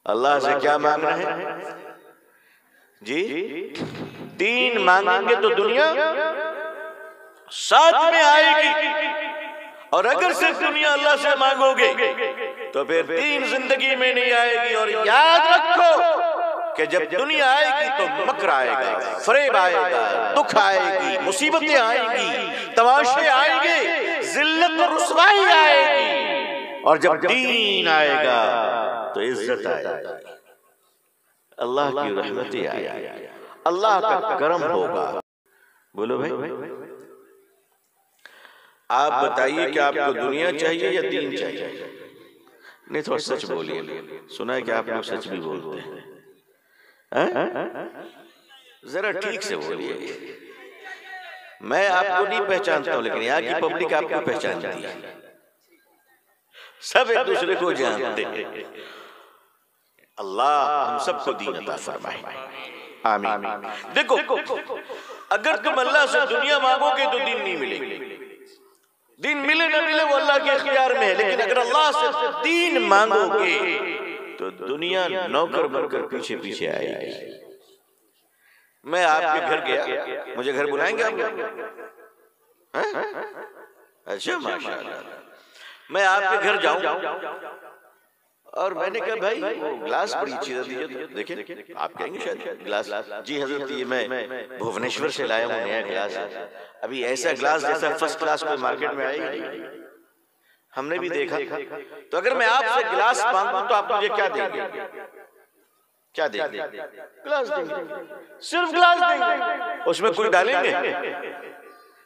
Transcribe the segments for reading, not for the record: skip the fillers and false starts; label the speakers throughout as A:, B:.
A: अल्लाह से क्या मांग रहे हैं जी? 3 मांगेंगे तो दुनिया साथ में आएगी, और अगर सिर्फ दुनिया अल्लाह से मांगोगे तो फिर 3 जिंदगी में नहीं आएगी। और याद रखो कि जब दुनिया आएगी तो मकर आएगा, फरेब आएगा, दुख आएगी, मुसीबतें आएंगी, तमाशे आएंगे, जिल्लत और रुसवाई आएगी। और जब दीन आएगा तो इज्जत आएगी, अल्लाह की रहमतें आएगी, अल्लाह का करम होगा। बोलो भाई, आप बताइए कि आपको दुनिया चाहिए या दीन चाहिए? नहीं, थोड़ा सच बोलिए। सुना है कि आप लोग सच भी बोलते हैं, जरा ठीक से बोलिए। मैं आपको नहीं पहचानता हूं, लेकिन यहाँ की पब्लिक आपको पहचानती है, सब एक दूसरे को जानते हैं। अल्लाह हम सबको दीन अता फरमाए, आमीन। देखो, अगर तुम अल्लाह से दुनिया मांगोगे तो दीन नहीं मिलेगी। दीन मिले ना मिले वो अल्लाह के इख्तियार में है, लेकिन अगर अल्लाह से दीन मांगोगे तो दुनिया नौकर बनकर पीछे पीछे आएगी। मैं आपके घर गया, मुझे घर बुलाएंगे आप? अच्छा, माशाअल्लाह। मैं आपके घर जाऊं और मैंने कहा भाई वो ग्लास बड़ी अच्छी दीजिए, तो देखिए आप कहेंगे शायद ग्लास, जी हजरत ये मैं भुवनेश्वर से लाया हूँ, नया ग्लास है। अभी ऐसा ग्लास जैसा फर्स्ट क्लास कोई मार्केट में आएगा नहीं, हमने भी देखा। तो अगर मैं आपसे गिलास मांगूं तो आप मुझे क्या देंगे? क्या देंगे? गिलास देंगे, सिर्फ गिलास देंगे, उसमें कुछ डालेंगे?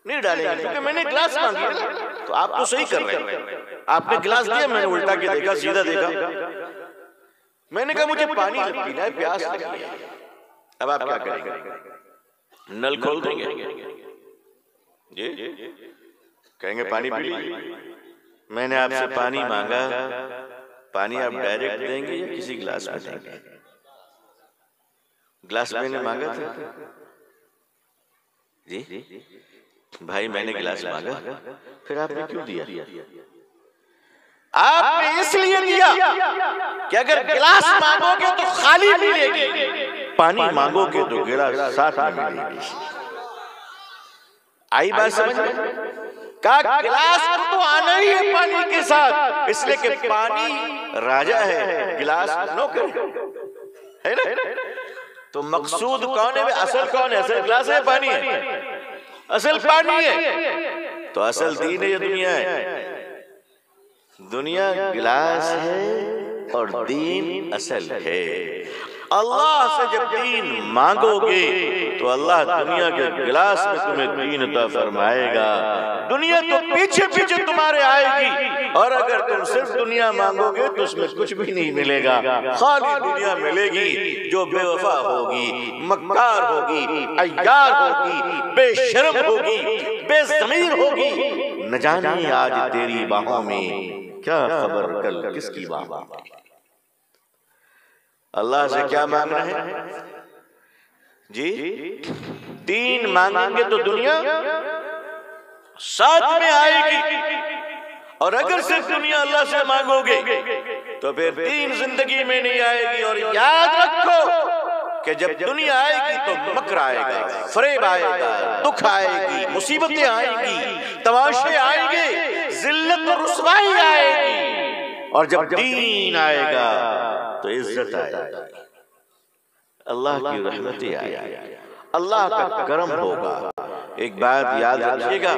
A: नहीं डालेंगे, क्योंकि मैंने गिलास मांगी है ना। तो आप तो सही कर रहे हैं, आपने गिलास दिया, मैंने उल्टा के देखा, सीधा देखा। मैंने कहा मुझे पानी पीना है, प्यास लगी है। अब आप क्या करेंगे? नल खोल देंगे जी, कहेंगे पानी पी लीजिए। मैंने आपसे पानी मांगा, पानी आप डायरेक्ट देंगे या किसी गिलास में देंगे? गिलास मैंने मांगा था जी भाई, मैंने गिलास मांगा, फिर आपने क्यों दिया? आपने इसलिए दिया कि अगर गिलास मांगोगे तो खाली मिलेगी, पानी मांगोगे तो गिलास साथ में मिलेगी। आई बात समझ में? का गिलास तो आना ही है पानी के साथ, इसलिए कि पानी राजा है, गिलास नौकर है ना। तो मकसूद कौन है? असल कौन है? असल गिलास है, पानी है? असल पानी है। तो असल दीन है या दुनिया है? दुनिया गिलास है और दीन असल है। अल्लाह से जब दीन मांगोगे तो अल्लाह दुनिया के गिलास में तुम्हें दीन अता फरमाएगा। दुनिया तो पीछे पीछे तुम्हारे आएगी, और अगर तुम सिर्फ दुनिया मांगोगे तो उसमें कुछ भी नहीं मिलेगा। खाली दुनिया मिलेगी जो बेवफा होगी, मक्कार होगी, अय्यार होगी, बेशर्म होगी, बेज़मीर होगी। न जाने आज तेरी बाहों में क्या खबर कल किसकी बाहों में। अल्लाह से क्या मांग रहे हैं जी? 3 मांगेंगे तो दुनिया साथ में आएगी, और अगर सिर्फ दुनिया अल्लाह से मांगोगे तो फिर 3 जिंदगी में नहीं आएगी। और याद रखो कि जब दुनिया आएगी तो मकर आएगा, फरेब आएगा, दुख आएगी, मुसीबतें आएंगी, तमाशे आएंगे, जिल्लत और रुसवाई आएगी। और जब दीन आएगा तो इज्जत आएगी, अल्लाह की रहमतें आएगी, अल्लाह का करम होगा। एक बात याद रखिएगा,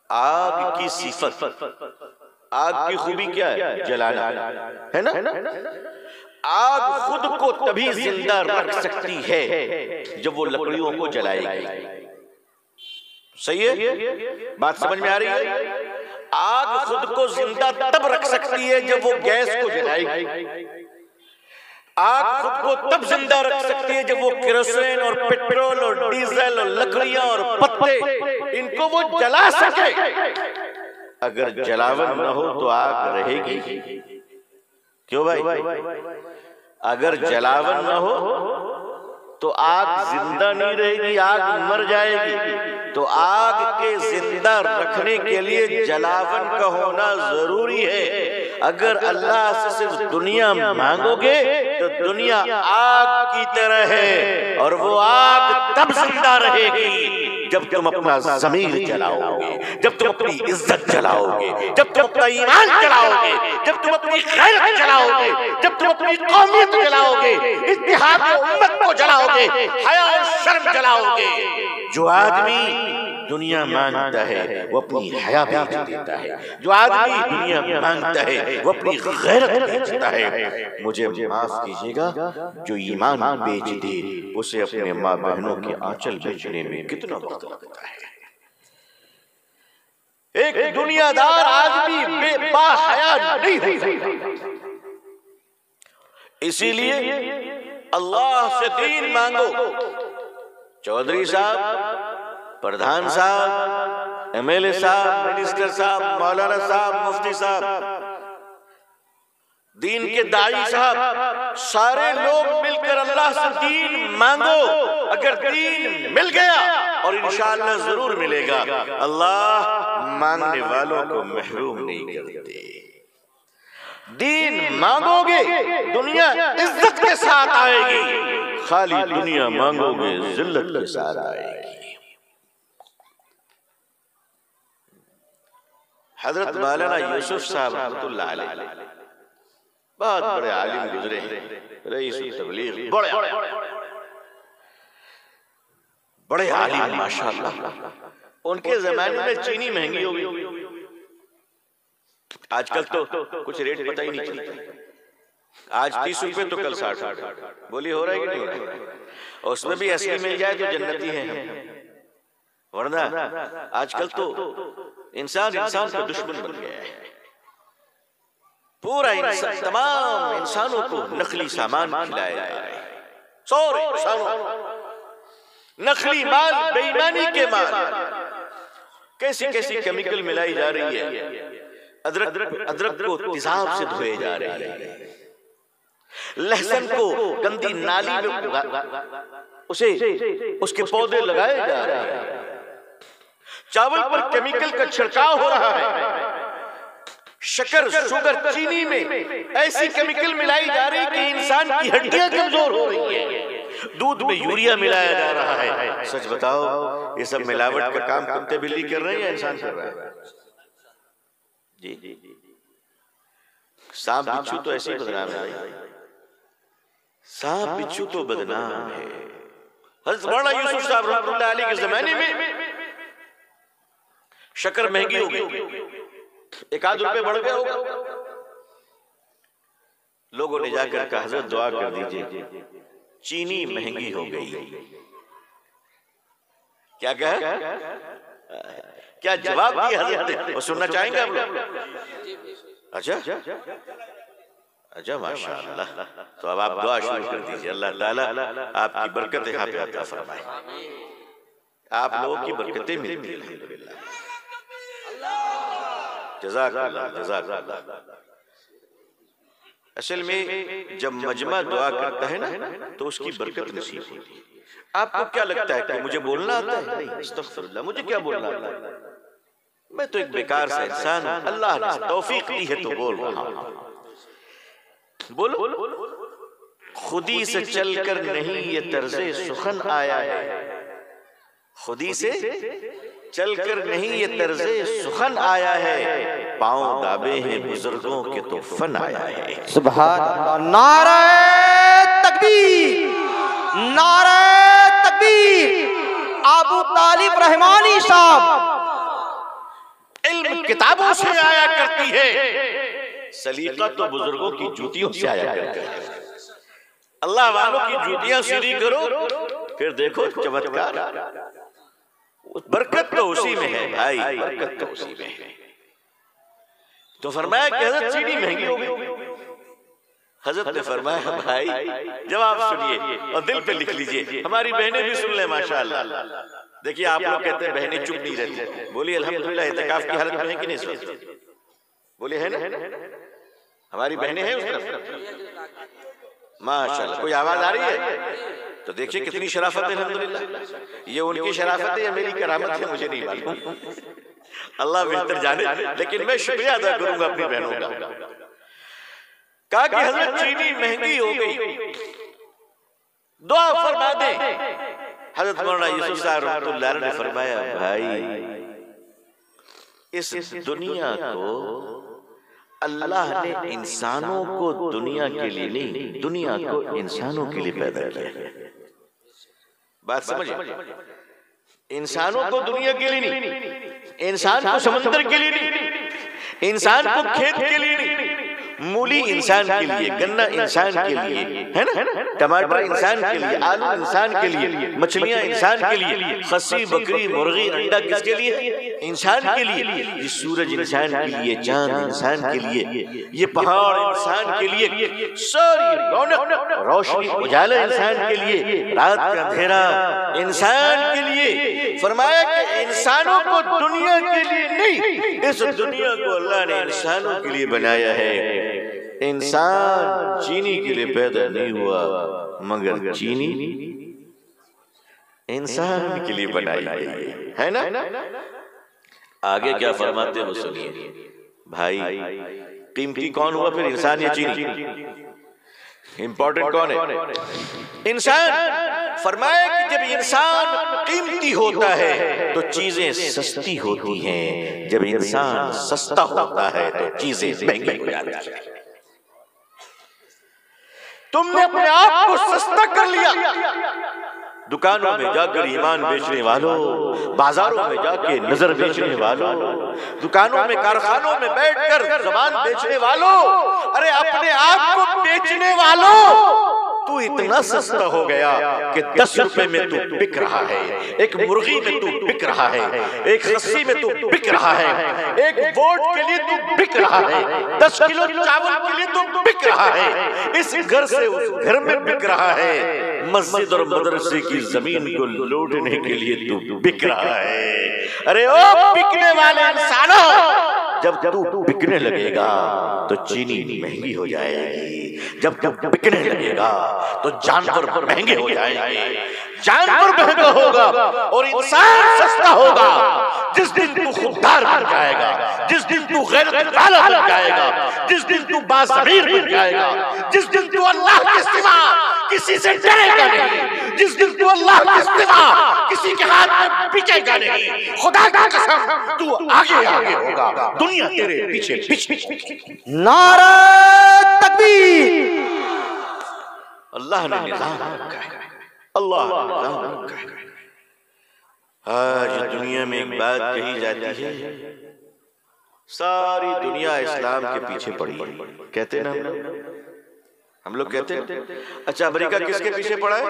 A: आग की सिफत, आग की खूबी क्या है? जलाना है ना। आग खुद को तभी जिंदा रख सकती है जब वो लकड़ियों को जलाएगी। सही है? बात समझ में आ रही है? आग खुद को जिंदा तब रख सकती है जब वो गैस को जलाएगी। आग खुद को तब जिंदा रख सकती है जब वो केरोसिन और पेट्रोल और डीजल और लकड़ियां और पत्ते इनको वो जला सके। अगर जलावन न हो तो आग रहेगी क्यों भाई? अगर जलावन न हो तो आग जिंदा नहीं रहेगी, आग मर जाएगी। तो आग के जिंदा रखने के लिए जलावन का होना जरूरी है। अगर अल्लाह से सिर्फ दुनिया मांगोगे तो दुनिया आग की तरह है, और वो आग तब जिंदा रहेगी जब तुम अपना ज़मीर जलाओगे, जब तुम अपनी इज्जत जलाओगे, जब तुम अपना ईमान जलाओगे, जब तुम अपनी गैरत जलाओगे, जब तुम अपनी कौमियत जलाओगे, इत्तेहाद उम्मत को जलाओगे, हया और शर्म जलाओगे। जो आदमी दुनिया मांगता है वो अपनी हया बेच देता है, जो आदमी दुनिया मांगता है वो अपनी गैरत बेचता है। मुझे माफ कीजिएगा, जो ईमान बेच दे उसे अपने माँ बहनों के आंचल बेचने में कितना वक्त लगता है। एक दुनियादार आदमी बेबाहया नहीं हो सकता। इसीलिए अल्लाह से दीन मांगो। चौधरी साहब, प्रधान साहब, एमएलए साहब, मिनिस्टर साहब, मौलाना साहब, मुफ्ती साहब, दीन के दाई साहब, सारे लोग मिलकर अल्लाह से दीन मांगो। अगर दीन मिल गया, और इंशाअल्लाह जरूर मिलेगा, अल्लाह मांगने वालों को महरूम नहीं करते। दीन मांगोगे दुनिया इज्जत के साथ आएगी, खाली दुनिया मांगोगे जिल्लत के साथ आएगी। हजरत मौलाना यूसुफ साहब रहमतुल्लाह अलैह बहुत बड़े आलिम गुजरे हैं, रईस तबलीग, बड़े आलिम माशाअल्लाह। उनके जमाने में चीनी महंगी हो गई, आजकल तो कुछ रेट पता ही नहीं चलता। आज 30 रुपए तो कल 60 रुपए, बोली हो रहा है कि नहीं हो रहा है? उसमें भी असली मिल जाए तो जन्नती है, वरना आजकल तो इंसान का दुश्मन बन गया है। पूरा इंसान, तमाम इंसानों को नकली सामान खिलाया जा रहा है, सारे इंसानों नकली माल, बेईमानी के माल, कैसी कैसी केमिकल मिलाई जा रही है। अदरक को तेजाब से धोए जा रहे हैं, लहसुन को गंदी नाली में उसके पौधे लगाए जा रहे हैं, चावल पर केमिकल का छिड़काव हो रहा है, शक्कर, शुगर, चीनी में ऐसी केमिकल मिलाई जा रही है कि इंसान की हड्डियां कमजोर हो रही है, दूध में यूरिया मिलाया जा रहा है। सच बताओ, ये सब मिलावट का काम कुत्ते बिल्ली कर रहे हैं या इंसान कर रहा है? जी जी जी, सांप बिच्छू तो ऐसे ही बदनाम है, सांप बिच्छू तो बदनाम है। हज़रत मौलाना यूसुफ साहब रहमतुल्लाह अलैह के जमाने में शक्कर महंगी हो गई, 1 रुपए बढ़ गया होगा। लोगों ने जाकर कहा, हज़रत दुआ कर दीजिए, चीनी महंगी हो गई। क्या कहा? क्या जवाब दिया हज़रत ने? वो सुनना चाहेंगे आप लोग? अच्छा अच्छा, माशाअल्लाह। तो अब आप दुआ शुरू कर दीजिए, अल्लाह ताला आपकी बरकतें यहाँ पे अता फरमाए, आप लोगों की बरकतें मिलती हैं अल्हम्दुलिल्लाह। जज़ाकल्लाह जज़ाकल्लाह। असल में जब मजमा दुआ करता है ना तो उसकी बरकत नसीब होती है। आपको क्या लगता है कि मुझे बोलना आता है? नहीं, अस्तगफिरुल्लाह, मुझे क्या बोलना आता है? मैं तो एक बेकार सा इंसान हूं, अल्लाह ने तौफीक दी है तो बोल रहा हूं। बोलो, खुदी से चलकर नहीं ये तर्ज़े सुखन आया है, खुदी से चलकर नहीं ये तर्ज़े सुखन आया है, पांव दाबे हैं बुजुर्गों के तो फन आया है।
B: सुभान अल्लाह। नारे तकबीर, नारे तकबीर। अबू तालिब रहमानी साहब,
A: इल्म किताबों से आया करती है, सलीका तो बुजुर्गों की जूतियों से आया करती है। अल्लाह वालों की जूतियां सीधी करो, फिर देखो चमत्कार। बरकत तो उसी में है भाई, बरकत तो उसी में है। तो फरमाया कि हज़रत चीनी महंगी हो गई। हज़रत ने फरमाया, भाई जवाब सुनिए और दिल पे लिख लीजिए, हमारी बहनें भी सुन ले माशाअल्लाह। देखिए, आप लोग कहते हैं बहनें चुप नहीं रहती, बोलिए अल्हम्दुलिल्लाह इत्तिकाफ की हालत में है कि नहीं? सुन बोलिए, है ना? हमारी बहनें हैं उस तरफ माशाअल्लाह। कोई आवाज आ रही है? तो देखिए कितनी शराफत है अल्हम्दुलिल्लाह। ये उनकी शराफत है या मेरी करामत है मुझे नहीं मालूम, अल्लाह बेहतर जाने। लेकिन मैं शुक्रिया अदा करूंगा अपनी बहनों का, कहा कि हजरत चीनी महंगी हो गई, दुआ फरमा दे। हजरत मौलाना यूसुफ साहब रहमतुल्लाह अलैह ने फरमाया, भाई इस दुनिया को अल्लाह ने इंसानों को दुनिया के लिए नहीं, दुनिया को इंसानों के लिए पैदा किया। बात समझिए, इंसानों को दुनिया के लिए नहीं, इंसान को समंदर के लिए नहीं, इंसान को खेत के लिए नहीं, मूली इंसान के लिए, गन्ना इंसान के लिए, है ना, टमाटर इंसान के लिए, आलू इंसान के लिए, मछलियां इंसान के लिए, खस्सी बकरी मुर्गी अंडा किसके लिए? इंसान के लिए। ये सूरज इंसान के लिए, चांद इंसान के लिए, ये पहाड़ इंसान के लिए, सारी रौनक रोशनी उजाला इंसान के लिए, रात का अंधेरा इंसान के लिए। फरमाया कि इंसानों को दुनिया के लिए नहीं, इस दुनिया को अल्लाह ने इंसानों के लिए बनाया है। इंसान चीनी के लिए पैदा नहीं हुआ, मगर चीनी इंसान के लिए बनाई गई है ना। आगे क्या फरमाते हो सुनिए भाई, कीमती कौन हुआ फिर, इंसान या चीनी? इंपॉर्टेंट कौन है? इंसान। फरमाया कि जब इंसान कीमती होता है तो चीजें सस्ती होती हैं, जब इंसान सस्ता होता है तो चीजें महंगी हो जाती हैं। तुमने अपने आप को सस्ता कर लिया। दुकानों में जाकर ईमान बेचने वालों, बाजारों में जाके नजर बेचने वालों, दुकानों में कारखानों में बैठकर जबान बेचने वालों, अरे अपने आप को बेचने वालों, तू इतना सस्ता हो गया कि 10 रुपए में तू बिक रहा है, एक मुर्गी में तू बिक रहा है, एक खस्सी में तू बिक रहा है, एक वोट के लिए तू बिक रहा है, 10 किलो चावल के लिए तू बिक रहा है, इस घर से उस घर में बिक रहा है, मस्जिद और मदरसे की जमीन को लूटने के लिए तू बिक रहा है। अरे ओ बिकने वाले इंसानों, जब तू बिकने लगेगा तो चीनी महंगी हो जाएगी, जब तू बिकने लगेगा तो जानवर महंगे हो जाएंगे, जानवर महंगा होगा और इंसान सस्ता होगा। जिस दिन तू खुददार बन जाएगा, जिस दिन तू गैरत वाला बन जाएगा, जिस दिन तू बाज़मीर बन जाएगा, जिस दिन तू अल्लाह के सिवा किसी से डरेगा नहीं, जिस दिन तू अल्लाह के सिवा किसी के हाथ में बिकेगा नहीं, खुदा की कसम तू आगे आगे होगा, दुनिया तेरे पीछे पीछे।
B: नारा तकबीर।
A: अल्लाह ने निज़ाम रखा है, अल्लाह ने निज़ाम रखा है। आज दुनिया में एक बात कही जाती है, सारी दुनिया इस्लाम के पीछे पड़ी है, कहते ना हम लोग कहते हैं। अच्छा, अमेरिका किसके पीछे पड़ा है?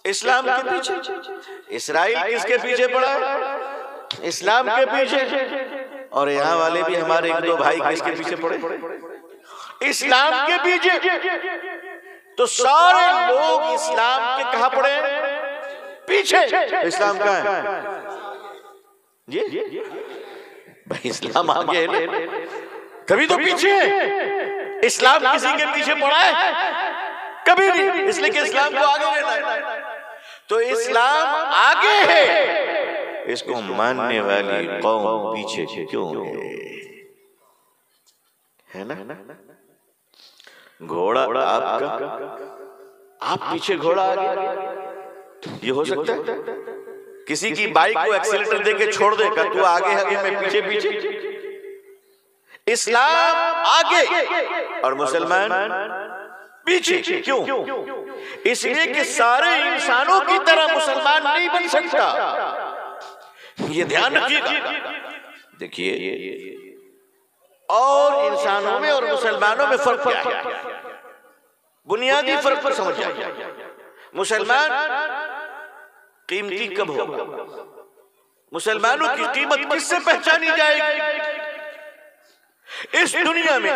A: इस्लाम के पीछे। इसराइल किसके पीछे पड़ा है? इस्लाम के पीछे। और यहाँ वाले भी हमारे 1-2 भाई किसके पीछे पड़े? इस्लाम के पीछे। तो सारे लोग इस्लाम के कहां पड़े? पीछे। तो इस्लाम कहां है? ये भाई इस्लाम आगे है ना, कभी तो पीछे है। इस्लाम किसी के पीछे पड़ा है? कभी नहीं, इसलिए कि इस्लाम को आगे लेना है। तो इस्लाम आगे है, इसको मानने वाली कौम पीछे क्यों है ना? घोड़ा आपका, आप पीछे घोड़ा आगे, ये हो सकता है? किसी की बाइक को एक्सीलेटर देके छोड़ देगा, तू आगे आगे मैं पीछे पीछे। इस्लाम आगे और मुसलमान पीछे क्यों? इसलिए कि सारे इंसानों की तरह मुसलमान नहीं बन सकता, ये ध्यान रखिएगा। देखिए, और इंसानों में और मुसलमानों में फर्क क्या है? बुनियादी फर्क पर समझ जाइए। मुसलमान कीमती कब होगा? मुसलमानों की कीमत किससे पहचानी जाएगी? इस दुनिया में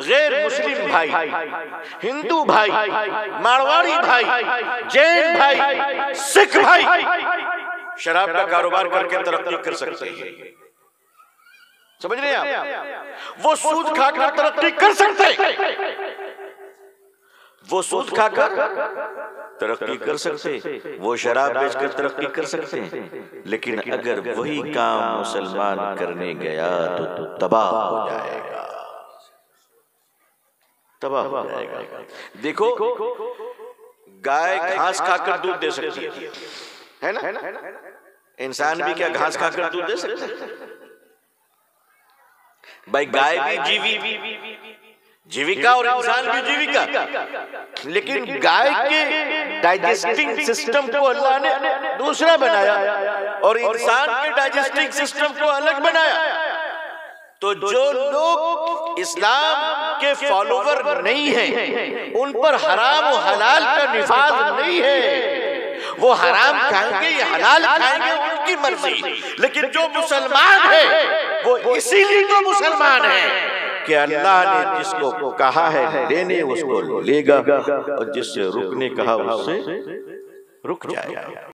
A: गैर मुस्लिम भाई, हिंदू भाई, मारवाड़ी भाई, जैन भाई, सिख भाई शराब का कारोबार करके तरक्की कर सकते हैं। समझ रहे हैं आप? वो सूद खाकर तरक्की कर सकते हैं, वो सूद खाकर तरक्की कर सकते, वो शराब बेचकर तरक्की कर सकते हैं। लेकिन अगर वही काम मुसलमान करने गया तो तबाह हो जाएगा। तबाह हो जाएगा। देखो, गाय घास खाकर दूध दे सकती है ना? इंसान भी क्या घास खाकर दूध दे सकता है? भाई गाय भी जीविका और इंसान भी जीविका, लेकिन गाय के डाइजेस्टिंग सिस्टम को अल्लाह ने दूसरा बनाया और इंसान के डाइजेस्टिंग सिस्टम को अलग बनाया। तो जो लोग इस्लाम के फॉलोवर नहीं हैं, उन पर हराम और हलाल का निफाज नहीं है। वो हराम खाएंगे या हलाल खाएंगे उनकी मर्जी, लेकिन जो मुसलमान है वो इसीलिए तो मुसलमान है कि अल्लाह ने जिसको कहा है देने उसको लेगा और जिससे रुकने कहा उससे रुक जाएगा।